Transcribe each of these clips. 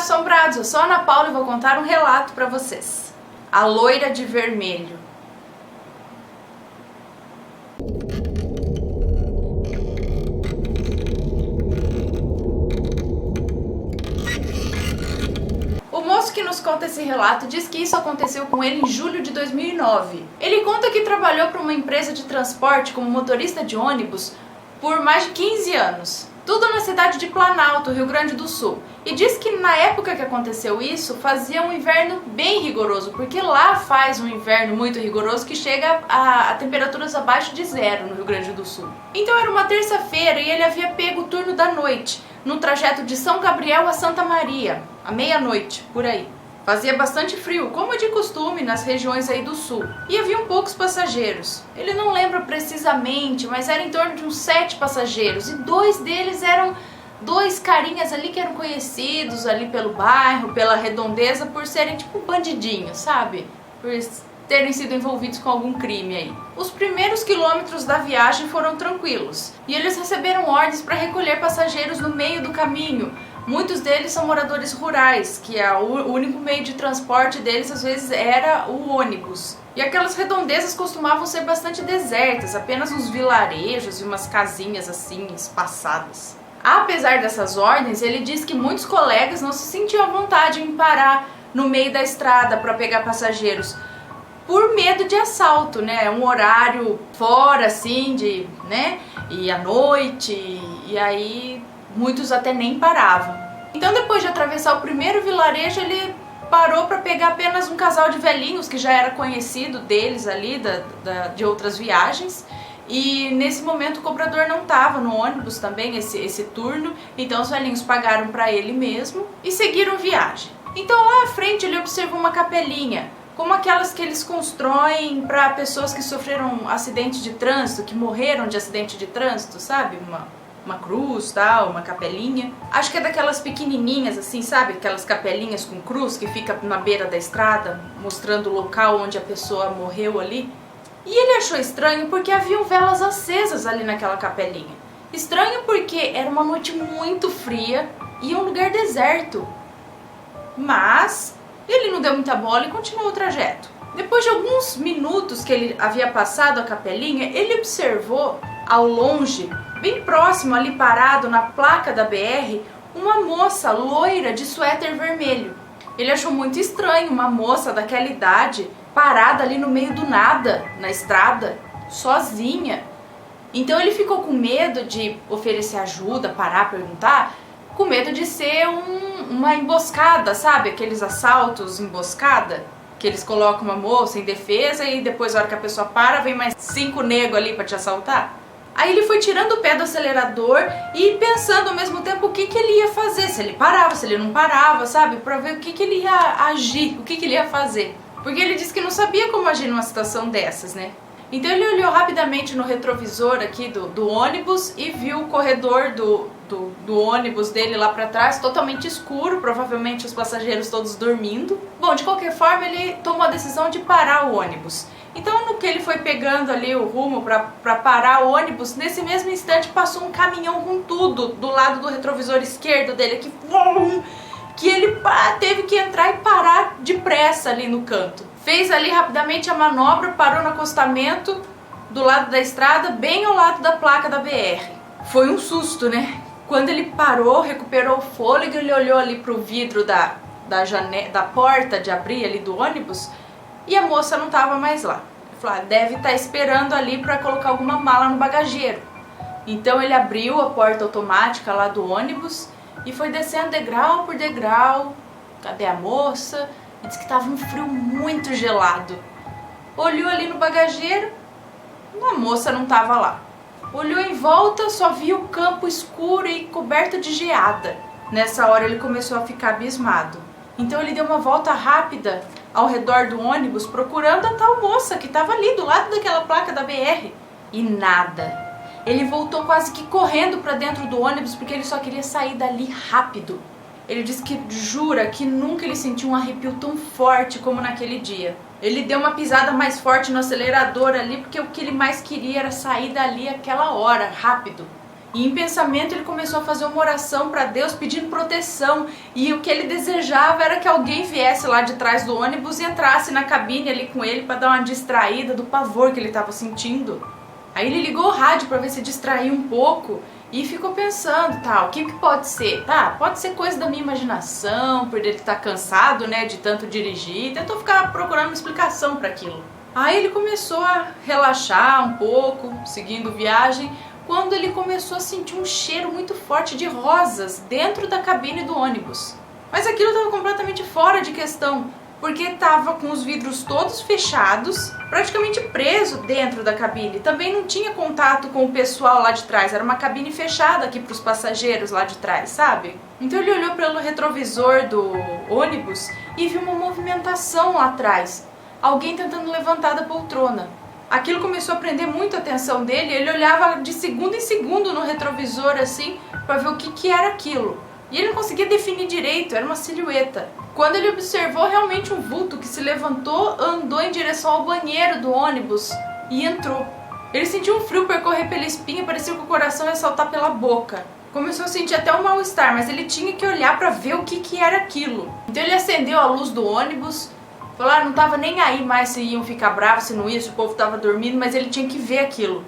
assombrados, eu sou a Ana Paula e vou contar um relato pra vocês. A loira de vermelho. O moço que nos conta esse relato diz que isso aconteceu com ele em julho de 2009. Ele conta que trabalhou para uma empresa de transporte como motorista de ônibus por mais de 15 anos. Tudo na cidade de Planalto, Rio Grande do Sul. E diz que na época que aconteceu isso, fazia um inverno bem rigoroso, porque lá faz um inverno muito rigoroso que chega a temperaturas abaixo de zero no Rio Grande do Sul. Então era uma terça-feira e ele havia pego o turno da noite, no trajeto de São Gabriel a Santa Maria, à meia-noite, por aí. Fazia bastante frio, como é de costume nas regiões aí do sul. E haviam poucos passageiros. Ele não lembra precisamente, mas era em torno de uns 7 passageiros. E 2 deles eram 2 carinhas ali que eram conhecidos ali pelo bairro, pela redondeza, por serem tipo bandidinhos, sabe? Por terem sido envolvidos com algum crime aí. Os primeiros quilômetros da viagem foram tranquilos. E eles receberam ordens para recolher passageiros no meio do caminho. Muitos deles são moradores rurais, que o único meio de transporte deles às vezes era o ônibus. E aquelas redondezas costumavam ser bastante desertas, apenas uns vilarejos e umas casinhas assim, espaçadas. Apesar dessas ordens, ele diz que muitos colegas não se sentiam à vontade em parar no meio da estrada para pegar passageiros, por medo de assalto, né? Um horário fora assim, e à noite, e aí muitos até nem paravam. Então depois de atravessar o primeiro vilarejo, ele parou para pegar apenas um casal de velhinhos que já era conhecido deles ali, de outras viagens. E nesse momento o cobrador não estava no ônibus também, esse turno, então os velhinhos pagaram para ele mesmo e seguiram viagem. Então lá à frente ele observou uma capelinha, como aquelas que eles constroem para pessoas que sofreram acidente de trânsito, que morreram de acidente de trânsito, sabe? Uma cruz, tal, uma capelinha. Acho que é daquelas pequenininhas assim, sabe? Aquelas capelinhas com cruz que fica na beira da estrada, mostrando o local onde a pessoa morreu ali. E ele achou estranho porque haviam velas acesas ali naquela capelinha. Estranho porque era uma noite muito fria e um lugar deserto. Mas ele não deu muita bola e continuou o trajeto. Depois de alguns minutos que ele havia passado a capelinha, ele observou ao longe, bem próximo ali parado na placa da BR, uma moça loira de suéter vermelho. Ele achou muito estranho uma moça daquela idade parada ali no meio do nada, na estrada, sozinha. Então ele ficou com medo de oferecer ajuda, parar, perguntar, com medo de ser uma emboscada, sabe? Aqueles assaltos emboscada, que eles colocam uma moça em defesa e depois, na hora que a pessoa para, vem mais 5 negros ali para te assaltar. Aí ele foi tirando o pé do acelerador e pensando ao mesmo tempo o que ele ia fazer, se ele parava, se ele não parava, sabe? Pra ver o que ele ia agir, o que ele ia fazer. Porque ele disse que não sabia como agir numa situação dessas, né? Então ele olhou rapidamente no retrovisor aqui do ônibus e viu o corredor do ônibus dele lá pra trás, totalmente escuro, provavelmente os passageiros todos dormindo. Bom, de qualquer forma ele tomou a decisão de parar o ônibus. Então no que ele foi pegando ali o rumo pra parar o ônibus, nesse mesmo instante passou um caminhão com tudo do lado do retrovisor esquerdo dele, que ele teve que entrar e parar depressa ali no canto. Fez ali rapidamente a manobra, parou no acostamento do lado da estrada, bem ao lado da placa da BR. Foi um susto, né? Quando ele parou, recuperou o fôlego, ele olhou ali pro vidro da porta de abrir ali do ônibus e a moça não estava mais lá. Ele falou, deve estar esperando ali para colocar alguma mala no bagageiro. Então ele abriu a porta automática lá do ônibus e foi descendo degrau por degrau. Cadê a moça? E disse que estava um frio muito gelado. Olhou ali no bagageiro, a moça não estava lá. Olhou em volta, só viu o campo escuro e coberto de geada. Nessa hora ele começou a ficar abismado. Então ele deu uma volta rápida ao redor do ônibus procurando a tal moça que estava ali do lado daquela placa da BR. E nada. Ele voltou quase que correndo para dentro do ônibus porque ele só queria sair dali rápido. Ele disse que jura que nunca ele sentiu um arrepio tão forte como naquele dia. Ele deu uma pisada mais forte no acelerador ali porque o que ele mais queria era sair dali aquela hora, rápido. E em pensamento ele começou a fazer uma oração para Deus pedindo proteção. E o que ele desejava era que alguém viesse lá de trás do ônibus e entrasse na cabine ali com ele para dar uma distraída do pavor que ele estava sentindo. Aí ele ligou o rádio para ver se distraía um pouco e ficou pensando, o que pode ser? Pode ser coisa da minha imaginação, por ele estar cansado, né, de tanto dirigir. Tentou ficar procurando uma explicação para aquilo. Aí ele começou a relaxar um pouco, seguindo viagem, quando ele começou a sentir um cheiro muito forte de rosas dentro da cabine do ônibus. Mas aquilo estava completamente fora de questão, porque estava com os vidros todos fechados, praticamente preso dentro da cabine. Também não tinha contato com o pessoal lá de trás, era uma cabine fechada aqui para os passageiros lá de trás, sabe? Então ele olhou pelo retrovisor do ônibus e viu uma movimentação lá atrás, alguém tentando levantar da poltrona. Aquilo começou a prender muito a atenção dele, ele olhava de segundo em segundo no retrovisor assim, para ver o que era aquilo. E ele não conseguia definir direito, era uma silhueta. Quando ele observou realmente um vulto que se levantou, andou em direção ao banheiro do ônibus e entrou. Ele sentiu um frio percorrer pela espinha, parecia que o coração ia saltar pela boca. Começou a sentir até um mal-estar, mas ele tinha que olhar para ver o que era aquilo. Então ele acendeu a luz do ônibus, falou, não estava nem aí mais se iam ficar bravos, se não ia, se o povo estava dormindo, mas ele tinha que ver aquilo.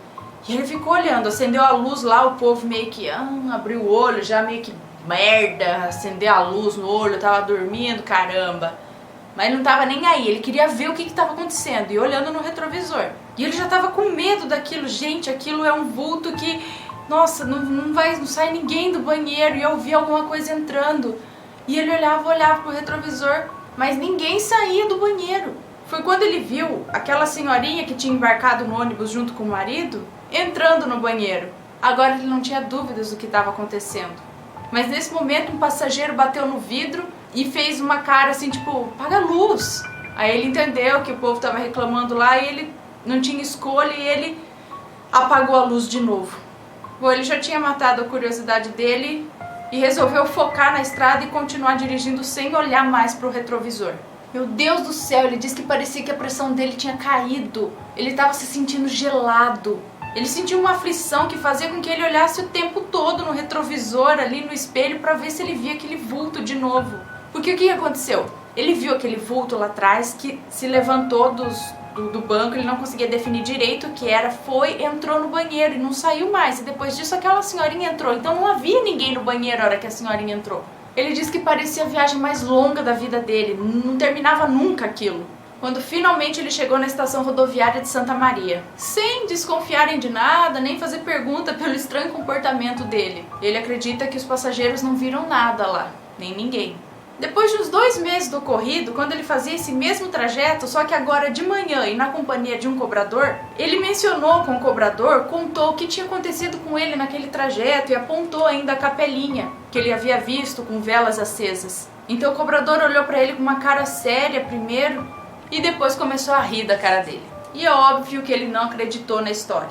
E ele ficou olhando, acendeu a luz lá, o povo meio que abriu o olho, já meio que merda, acender a luz no olho, tava dormindo, caramba. Mas ele não tava nem aí, ele queria ver o que estava acontecendo e olhando no retrovisor. E ele já tava com medo daquilo, gente, aquilo é um vulto que, nossa, não sai ninguém do banheiro, e eu vi alguma coisa entrando. E ele olhava pro retrovisor, mas ninguém saía do banheiro. Foi quando ele viu aquela senhorinha que tinha embarcado no ônibus junto com o marido, entrando no banheiro. Agora ele não tinha dúvidas do que estava acontecendo. Mas nesse momento um passageiro bateu no vidro e fez uma cara assim, tipo, apaga a luz. Aí ele entendeu que o povo estava reclamando lá e ele não tinha escolha e ele apagou a luz de novo. Bom, ele já tinha matado a curiosidade dele e resolveu focar na estrada e continuar dirigindo sem olhar mais para o retrovisor. Meu Deus do céu, ele disse que parecia que a pressão dele tinha caído. Ele estava se sentindo gelado. Ele sentiu uma aflição que fazia com que ele olhasse o tempo todo no retrovisor, ali no espelho, para ver se ele via aquele vulto de novo. Porque o que aconteceu? Ele viu aquele vulto lá atrás que se levantou do banco, ele não conseguia definir direito o que era, entrou no banheiro e não saiu mais. E depois disso aquela senhorinha entrou, então não havia ninguém no banheiro na hora que a senhorinha entrou. Ele disse que parecia a viagem mais longa da vida dele, não terminava nunca aquilo. Quando finalmente ele chegou na estação rodoviária de Santa Maria, sem desconfiarem de nada, nem fazer pergunta pelo estranho comportamento dele. Ele acredita que os passageiros não viram nada lá, nem ninguém. Depois de uns 2 meses do ocorrido, quando ele fazia esse mesmo trajeto, só que agora de manhã e na companhia de um cobrador, ele mencionou com o cobrador, contou o que tinha acontecido com ele naquele trajeto e apontou ainda a capelinha que ele havia visto com velas acesas. Então o cobrador olhou para ele com uma cara séria primeiro e depois começou a rir da cara dele. E é óbvio que ele não acreditou na história.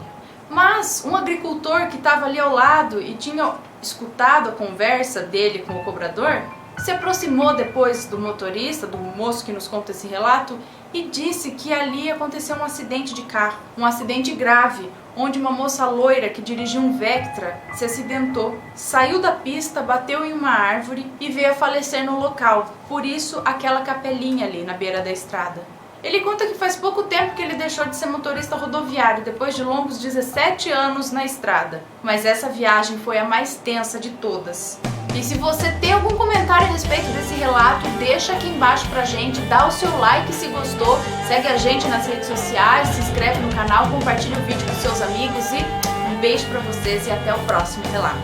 Mas um agricultor que estava ali ao lado e tinha escutado a conversa dele com o cobrador, se aproximou depois do motorista, do moço que nos conta esse relato, e disse que ali aconteceu um acidente de carro, um acidente grave, onde uma moça loira que dirigia um Vectra se acidentou, saiu da pista, bateu em uma árvore e veio a falecer no local, por isso aquela capelinha ali na beira da estrada. Ele conta que faz pouco tempo que ele deixou de ser motorista rodoviário, depois de longos 17 anos na estrada, mas essa viagem foi a mais tensa de todas. E se você tem algum comentário a respeito desse relato, deixa aqui embaixo pra gente, dá o seu like se gostou, segue a gente nas redes sociais, se inscreve no canal, compartilha o vídeo com seus amigos e um beijo pra vocês e até o próximo relato.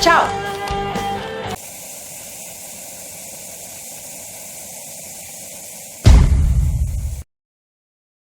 Tchau!